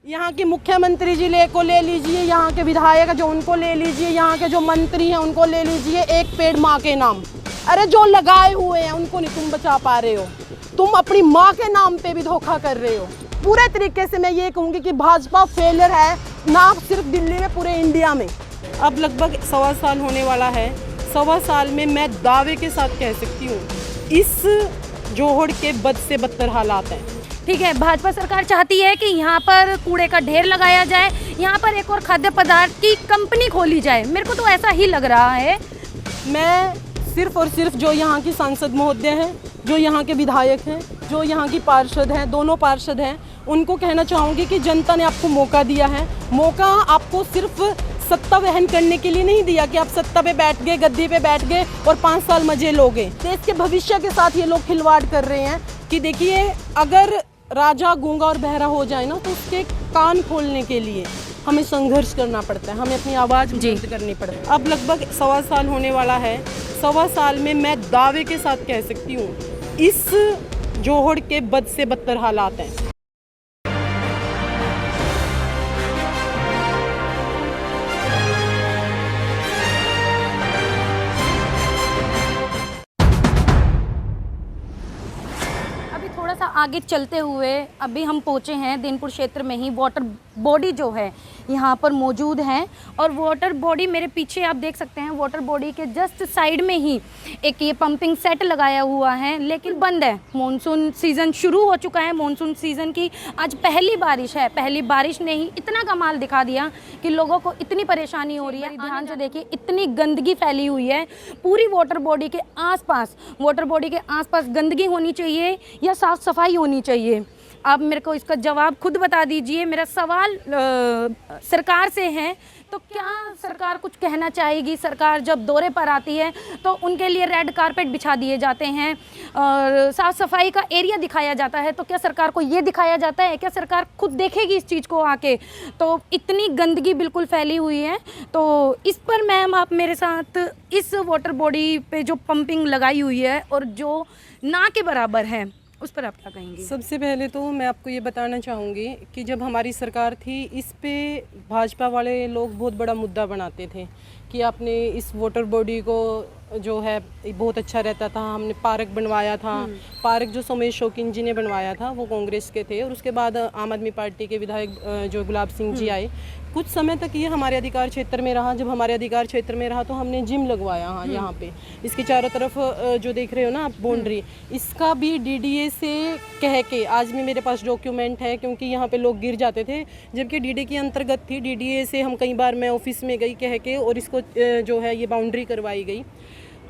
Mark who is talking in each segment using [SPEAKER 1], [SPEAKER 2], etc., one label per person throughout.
[SPEAKER 1] यहाँ के मुख्यमंत्री जी को ले लीजिए, यहाँ के विधायक जो उनको ले लीजिए, यहाँ के जो मंत्री हैं उनको ले लीजिए, एक पेड़ माँ के नाम। अरे जो लगाए हुए हैं उनको नहीं तुम बचा पा रहे हो, तुम अपनी माँ के नाम पे भी धोखा कर रहे हो। पूरे तरीके से मैं ये कहूँगी कि भाजपा फेलियर है, ना सिर्फ दिल्ली में, पूरे इंडिया में। अब लगभग 1.25 साल होने वाला है। 1.25 साल में मैं दावे के साथ कह सकती हूँ इस जोहड़ के बद से बदतर हालात हैं।
[SPEAKER 2] ठीक है, भाजपा सरकार चाहती है कि यहाँ पर कूड़े का ढेर लगाया जाए, यहाँ पर एक और खाद्य पदार्थ की कंपनी खोली जाए। मेरे को तो ऐसा ही लग रहा है।
[SPEAKER 1] मैं सिर्फ और सिर्फ जो यहाँ की सांसद महोदय हैं, जो यहाँ के विधायक हैं, जो यहाँ की पार्षद हैं, दोनों पार्षद हैं, उनको कहना चाहूँगी कि जनता ने आपको मौका दिया है। मौका आपको सिर्फ सत्ता वहन करने के लिए नहीं दिया कि आप सत्ता पे बैठ गए, गद्दी पे बैठ गए और 5 साल मजे लोगे। देश के भविष्य के साथ ये लोग खिलवाड़ कर रहे हैं कि देखिए, अगर राजा गूंगा और बहरा हो जाए ना, तो उसके कान खोलने के लिए हमें संघर्ष करना पड़ता है, हमें अपनी आवाज़ बुलंद करनी पड़ती है। अब लगभग 1.25 साल होने वाला है। 1.25 साल में मैं दावे के साथ कह सकती हूँ इस जोहड़ के बद से बदतर हालात हैं।
[SPEAKER 2] थोड़ा सा आगे चलते हुए अभी हम पहुँचे हैं दीनपुर क्षेत्र में ही। वाटर बॉडी जो है यहाँ पर मौजूद हैं और वाटर बॉडी मेरे पीछे आप देख सकते हैं। वाटर बॉडी के जस्ट साइड में ही एक ये पंपिंग सेट लगाया हुआ है, लेकिन बंद है। मॉनसून सीज़न शुरू हो चुका है। मॉनसून सीज़न की आज पहली बारिश है। पहली बारिश ने ही इतना कमाल दिखा दिया कि लोगों को इतनी परेशानी हो रही है। ध्यान से देखिए, इतनी गंदगी फैली हुई है पूरी वाटर बॉडी के आसपास। वाटर बॉडी के आसपास गंदगी होनी चाहिए या साफ़ सफाई होनी चाहिए? आप मेरे को इसका जवाब खुद बता दीजिए। मेरा सवाल सरकार से है, तो क्या सरकार कुछ कहना चाहेगी? सरकार जब दौरे पर आती है तो उनके लिए रेड कारपेट बिछा दिए जाते हैं और साफ़ सफाई का एरिया दिखाया जाता है, तो क्या सरकार को ये दिखाया जाता है? क्या सरकार खुद देखेगी इस चीज़ को आके? तो इतनी गंदगी बिल्कुल फैली हुई है। तो इस पर मैम आप मेरे साथ इस वाटर बॉडी पे जो पंपिंग लगाई हुई है और जो ना के बराबर है, उस पर आप क्या कहेंगे?
[SPEAKER 1] सबसे पहले तो मैं आपको ये बताना चाहूँगी कि जब हमारी सरकार थी, इस पे भाजपा वाले लोग बहुत बड़ा मुद्दा बनाते थे कि आपने इस वाटर बॉडी को जो है बहुत अच्छा रहता था, हमने पार्क बनवाया था। पार्क जो सोमेश शौकीन जी ने बनवाया था वो कांग्रेस के थे, और उसके बाद आम आदमी पार्टी के विधायक जो गुलाब सिंह जी आए। कुछ समय तक ये हमारे अधिकार क्षेत्र में रहा। जब हमारे अधिकार क्षेत्र में रहा तो हमने जिम लगवाया। हाँ, यहाँ पे इसके चारों तरफ जो देख रहे हो ना आप बाउंड्री, इसका भी डीडीए से कह के आज भी मेरे पास डॉक्यूमेंट है, क्योंकि यहाँ पे लोग गिर जाते थे जबकि डीडीए के अंतर्गत थी। डीडीए से हम कई बार मैं ऑफिस में गई कह के, और इसको जो है ये बाउंड्री करवाई गई।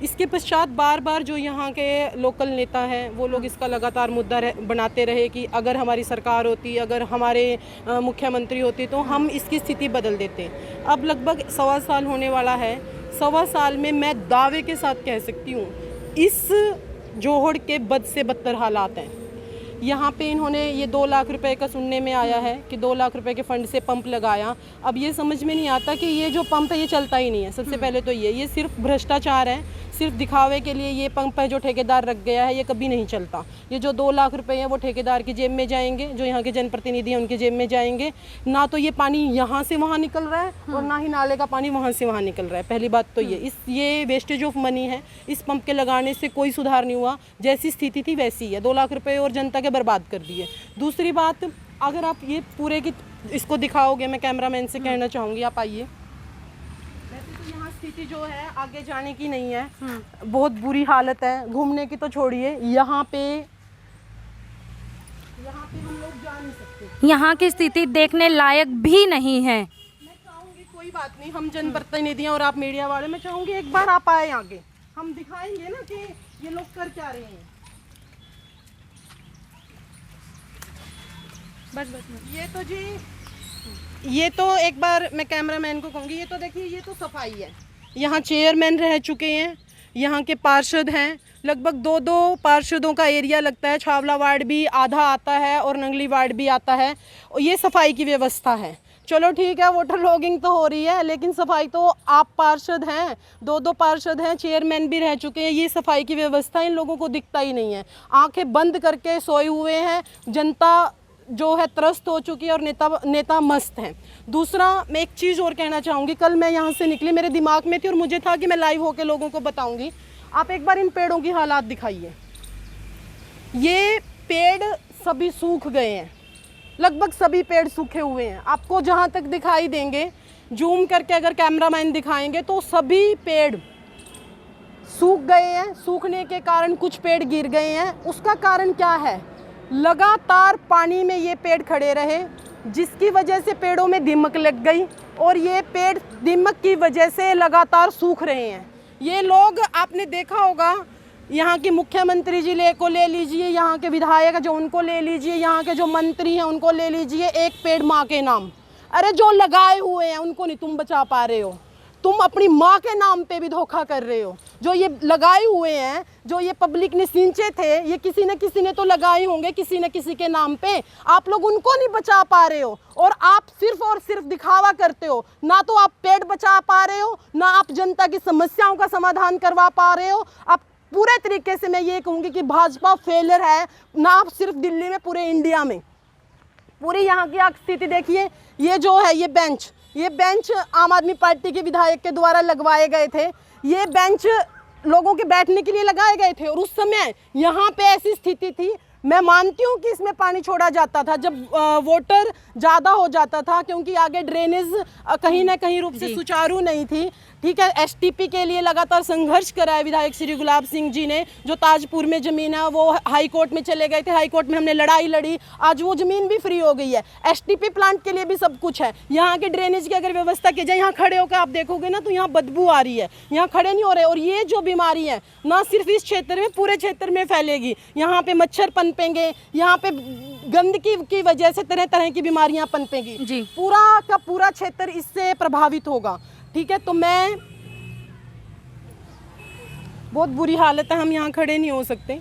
[SPEAKER 1] इसके पश्चात बार बार जो यहाँ के लोकल नेता हैं वो लोग इसका लगातार मुद्दा बनाते रहे कि अगर हमारी सरकार होती, अगर हमारे मुख्यमंत्री होते तो हम इसकी स्थिति बदल देते। अब लगभग 1.25 साल होने वाला है। 1.25 साल में मैं दावे के साथ कह सकती हूँ इस जोहड़ के बद से बदतर हालात हैं। यहाँ पे इन्होंने ये 2 लाख रुपए का सुनने में आया है कि 2 लाख रुपए के फंड से पंप लगाया। अब ये समझ में नहीं आता कि ये जो पंप है ये चलता ही नहीं है। सबसे पहले तो ये सिर्फ भ्रष्टाचार है, सिर्फ दिखावे के लिए ये पंप है जो ठेकेदार रख गया है, ये कभी नहीं चलता। ये जो 2 लाख रुपए हैं वो ठेकेदार की जेब में जाएंगे, जो यहाँ के जनप्रतिनिधि हैं उनकी जेब में जाएंगे। ना तो ये पानी यहाँ से वहाँ निकल रहा है और ना ही नाले का पानी वहाँ से वहाँ निकल रहा है। पहली बात तो ये वेस्टेज ऑफ मनी है। इस पंप के लगाने से कोई सुधार नहीं हुआ, जैसी स्थिति थी वैसी है। 2 लाख रुपए और जनता के बर्बाद कर दिए। दूसरी बात, अगर आप ये पूरे की इसको दिखाओगे, मैं कैमरामैन से कहना चाहूँगी आप आइए। यहाँ स्थिति जो है आगे जाने की नहीं है, बहुत बुरी हालत है। घूमने की तो छोड़िए, यहाँ पे हम लोग जा नहीं सकते।
[SPEAKER 2] यहाँ की स्थिति देखने लायक भी नहीं है।
[SPEAKER 1] मैं चाहूँगी, कोई बात नहीं, हम जनप्रतिनिधि हैं और आप मीडिया वाले, मैं चाहूँगी एक बार आप आए आगे, हम दिखाएंगे ना कि ये लोग कर क्या रहे हैं।
[SPEAKER 2] बस
[SPEAKER 1] ये तो एक बार मैं कैमरामैन को कहूँगी, ये तो देखिए, ये तो सफाई है। यहाँ चेयरमैन रह चुके हैं, यहाँ के पार्षद हैं, लगभग 2 पार्षदों का एरिया लगता है। छावला वार्ड भी आधा आता है और नंगली वार्ड भी आता है, और ये सफाई की व्यवस्था है। चलो ठीक है, वाटर लॉगिंग तो हो रही है, लेकिन सफाई तो आप पार्षद हैं, 2 पार्षद हैं, चेयरमैन भी रह चुके हैं। ये सफाई की व्यवस्था इन लोगों को दिखता ही नहीं है। आंखें बंद करके सोए हुए हैं। जनता जो है त्रस्त हो चुकी है और नेता मस्त हैं। दूसरा मैं एक चीज़ और कहना चाहूँगी, कल मैं यहाँ से निकली, मेरे दिमाग में थी और मुझे था कि मैं लाइव होकर लोगों को बताऊँगी। आप एक बार इन पेड़ों की हालात दिखाइए। ये पेड़ सभी सूख गए हैं, लगभग सभी पेड़ सूखे हुए हैं। आपको जहाँ तक दिखाई देंगे, जूम करके अगर कैमरामैन दिखाएंगे तो सभी पेड़ सूख गए हैं। सूखने के कारण कुछ पेड़ गिर गए हैं। उसका कारण क्या है? लगातार पानी में ये पेड़ खड़े रहे, जिसकी वजह से पेड़ों में दीमक लग गई और ये पेड़ दीमक की वजह से लगातार सूख रहे हैं। ये लोग, आपने देखा होगा, यहाँ की मुख्यमंत्री जी को ले लीजिए, यहाँ के विधायक जो उनको ले लीजिए, यहाँ के जो मंत्री हैं उनको ले लीजिए, एक पेड़ माँ के नाम। अरे जो लगाए हुए हैं उनको नहीं तुम बचा पा रहे हो, तुम अपनी माँ के नाम पे भी धोखा कर रहे हो। जो ये लगाए हुए हैं, जो ये पब्लिक ने सींचे थे, ये किसी न किसी ने तो लगाए होंगे किसी न किसी के नाम पे। आप लोग उनको नहीं बचा पा रहे हो और आप सिर्फ और सिर्फ दिखावा करते हो। ना तो आप पेड़ बचा पा रहे हो, ना आप जनता की समस्याओं का समाधान करवा पा रहे हो। आप पूरे तरीके से, मैं ये कहूँगी कि भाजपा फेलियर है, ना आप सिर्फ दिल्ली में, पूरे इंडिया में। पूरी यहाँ की आप स्थिति देखिए। ये जो है ये बेंच आम आदमी पार्टी के विधायक के द्वारा लगवाए गए थे। ये बेंच लोगों के बैठने के लिए लगाए गए थे और उस समय यहाँ पे ऐसी स्थिति थी, मैं मानती हूँ कि इसमें पानी छोड़ा जाता था जब वाटर ज़्यादा हो जाता था, क्योंकि आगे ड्रेनेज कहीं ना कहीं रूप से सुचारू नहीं थी। ठीक है, एसटीपी के लिए लगातार संघर्ष करा है विधायक श्री गुलाब सिंह जी ने। जो ताजपुर में ज़मीन है वो हाई कोर्ट में चले गए थे, हाई कोर्ट में हमने लड़ाई लड़ी, आज वो ज़मीन भी फ्री हो गई है। एसटीपी प्लांट के लिए भी सब कुछ है। यहाँ के ड्रेनेज की अगर व्यवस्था की जाए, यहाँ खड़े होकर आप देखोगे ना तो यहाँ बदबू आ रही है, यहाँ खड़े नहीं हो रहे। और ये जो बीमारी है ना सिर्फ इस क्षेत्र में, पूरे क्षेत्र में फैलेगी। यहाँ पे मच्छर पनपेंगे, यहाँ पे गंदगी की वजह से तरह तरह की बीमारियाँ पनपेंगी। पूरा का पूरा क्षेत्र इससे प्रभावित होगा। ठीक है, तो मैं, बहुत बुरी हालत है, हम यहाँ खड़े नहीं हो सकते।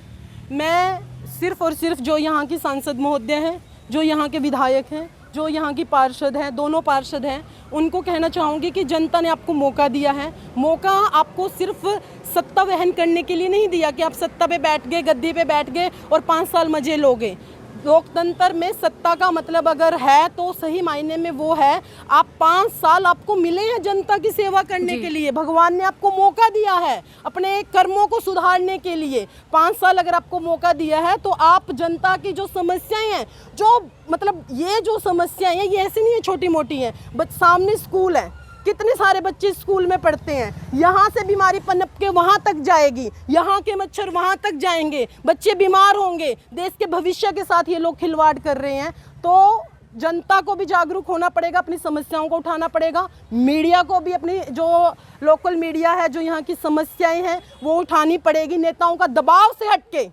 [SPEAKER 1] मैं सिर्फ और सिर्फ जो यहाँ की सांसद महोदय हैं, जो यहाँ के विधायक हैं, जो यहाँ की पार्षद हैं, दोनों पार्षद हैं, उनको कहना चाहूँगी कि जनता ने आपको मौका दिया है। मौका आपको सिर्फ सत्ता वहन करने के लिए नहीं दिया कि आप सत्ता पे बैठ गए, गद्दी पे बैठ गए और 5 साल मजे लोगे। लोकतंत्र में सत्ता का मतलब अगर है तो सही मायने में वो है, आप 5 साल आपको मिले हैं जनता की सेवा करने के लिए। भगवान ने आपको मौका दिया है अपने कर्मों को सुधारने के लिए। 5 साल अगर आपको मौका दिया है तो आप जनता की जो समस्याएं हैं, जो मतलब ये जो समस्याएं हैं, ये ऐसी नहीं है छोटी मोटी हैं। बट सामने स्कूल है, कितने सारे बच्चे स्कूल में पढ़ते हैं, यहाँ से बीमारी पनप के वहाँ तक जाएगी, यहाँ के मच्छर वहाँ तक जाएंगे, बच्चे बीमार होंगे। देश के भविष्य के साथ ये लोग खिलवाड़ कर रहे हैं। तो जनता को भी जागरूक होना पड़ेगा, अपनी समस्याओं को उठाना पड़ेगा। मीडिया को भी अपनी जो लोकल मीडिया है, जो यहाँ की समस्याएं हैं वो उठानी पड़ेगी। नेताओं का दबाव से हट के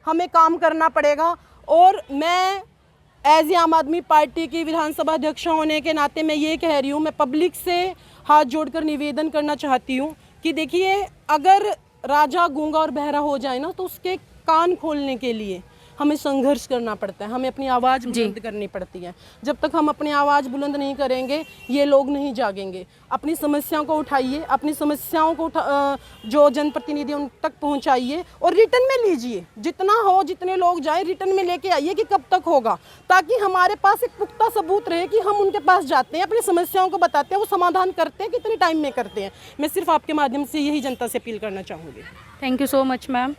[SPEAKER 1] हमें काम करना पड़ेगा। और मैं एज आम आदमी पार्टी की विधानसभा अध्यक्ष होने के नाते मैं ये कह रही हूँ, मैं पब्लिक से हाथ जोड़कर निवेदन करना चाहती हूँ कि देखिए, अगर राजा गूंगा और बहरा हो जाए ना तो उसके कान खोलने के लिए हमें संघर्ष करना पड़ता है, हमें अपनी आवाज़ बुलंद करनी पड़ती है। जब तक हम अपनी आवाज़ बुलंद नहीं करेंगे ये लोग नहीं जागेंगे। अपनी समस्याओं को उठाइए, अपनी समस्याओं को जो जनप्रतिनिधि उन तक पहुंचाइए और रिटर्न में लीजिए। जितना हो, जितने लोग जाए रिटर्न में लेके आइए कि कब तक होगा, ताकि हमारे पास एक पुख्ता सबूत रहे कि हम उनके पास जाते हैं, अपनी समस्याओं को बताते हैं, वो समाधान करते हैं, कितने टाइम में करते हैं। मैं सिर्फ आपके माध्यम से यही जनता से अपील करना चाहूँगी।
[SPEAKER 2] Thank you so much ma'am.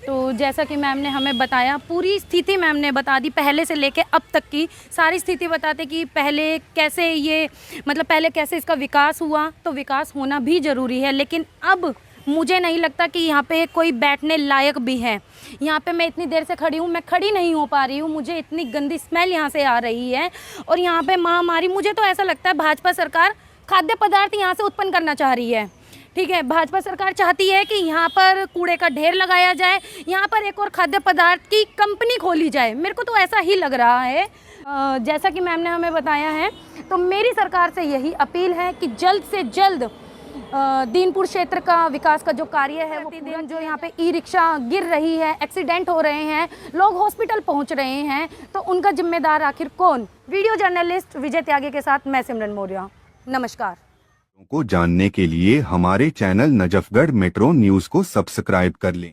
[SPEAKER 2] तो जैसा कि मैम ने हमें बताया, पूरी स्थिति मैम ने बता दी, पहले से लेके अब तक की सारी स्थिति बताते कि पहले कैसे ये मतलब पहले कैसे इसका विकास हुआ। तो विकास होना भी ज़रूरी है, लेकिन अब मुझे नहीं लगता कि यहाँ पे कोई बैठने लायक भी है। यहाँ पे मैं इतनी देर से खड़ी हूँ, मैं खड़ी नहीं हो पा रही हूँ, मुझे इतनी गंदी स्मेल यहाँ से आ रही है। और यहाँ पे महामारी, मुझे तो ऐसा लगता है भाजपा सरकार खाद्य पदार्थ यहाँ से उत्पन्न करना चाह रही है। ठीक है, भाजपा सरकार चाहती है कि यहाँ पर कूड़े का ढेर लगाया जाए, यहाँ पर एक और खाद्य पदार्थ की कंपनी खोली जाए। मेरे को तो ऐसा ही लग रहा है। जैसा कि मैम ने हमें बताया है, तो मेरी सरकार से यही अपील है कि जल्द से जल्द दीनपुर क्षेत्र का विकास का जो कार्य है वो प्रतिदिन जो यहाँ पे ई रिक्शा गिर रही है, एक्सीडेंट हो रहे हैं, लोग हॉस्पिटल पहुँच रहे हैं, तो उनका जिम्मेदार आखिर कौन। वीडियो जर्नलिस्ट विजय त्यागी के साथ मैं सिमरन मौर्य। नमस्कार।
[SPEAKER 3] को जानने के लिए हमारे चैनल नजफगढ़ मेट्रो न्यूज को सब्सक्राइब कर लें।